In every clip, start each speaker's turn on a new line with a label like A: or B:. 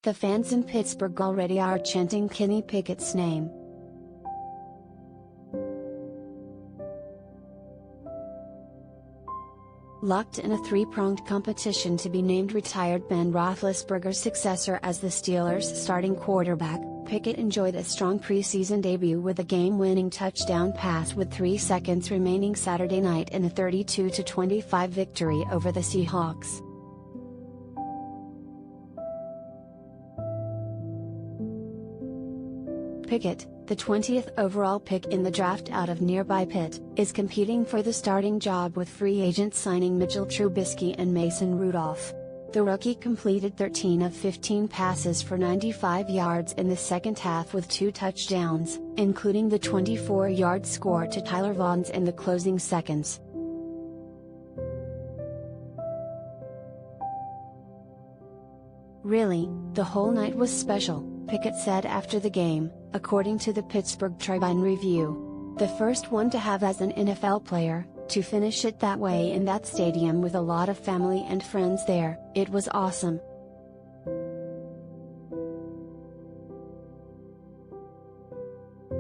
A: The fans in Pittsburgh already are chanting Kenny Pickett's name. Locked in a three-pronged competition to be named retired Ben Roethlisberger's successor as the Steelers' starting quarterback, Pickett enjoyed a strong preseason debut with a game-winning touchdown pass with 3 seconds remaining Saturday night in a 32-25 victory over the Seahawks. Pickett, the 20th overall pick in the draft out of nearby Pitt, is competing for the starting job with free agent signing Mitchell Trubisky and Mason Rudolph. The rookie completed 13 of 15 passes for 95 yards in the second half with 2 touchdowns, including the 24-yard score to Tyler Vaughns in the closing seconds. "Really, the whole night was special," Pickett said after the game, according to the Pittsburgh Tribune-Review. "The first one to have as an NFL player, to finish it that way in that stadium with a lot of family and friends there, it was awesome."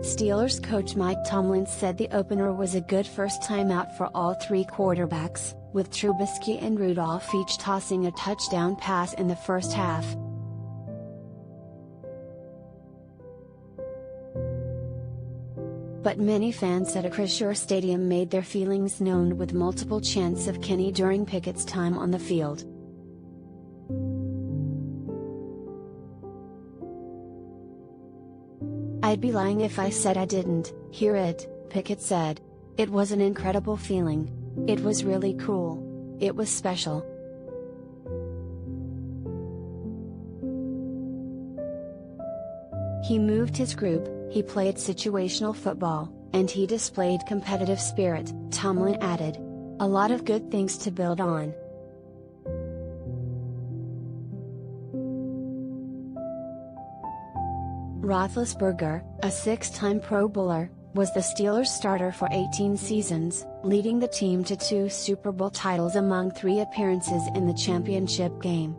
A: Steelers coach Mike Tomlin said the opener was a good first time out for all three quarterbacks, with Trubisky and Rudolph each tossing a touchdown pass in the first half. But many fans at Acrisure Stadium made their feelings known with multiple chants of Kenny during Pickett's time on the field. "I'd be lying if I said I didn't hear it," Pickett said. "It was an incredible feeling. It was really cool. It was special." He moved his group, he played situational football, and he displayed competitive spirit, Tomlin added. "A lot of good things to build on." Roethlisberger, a 6-time Pro Bowler, was the Steelers' starter for 18 seasons, leading the team to 2 Super Bowl titles among 3 appearances in the championship game.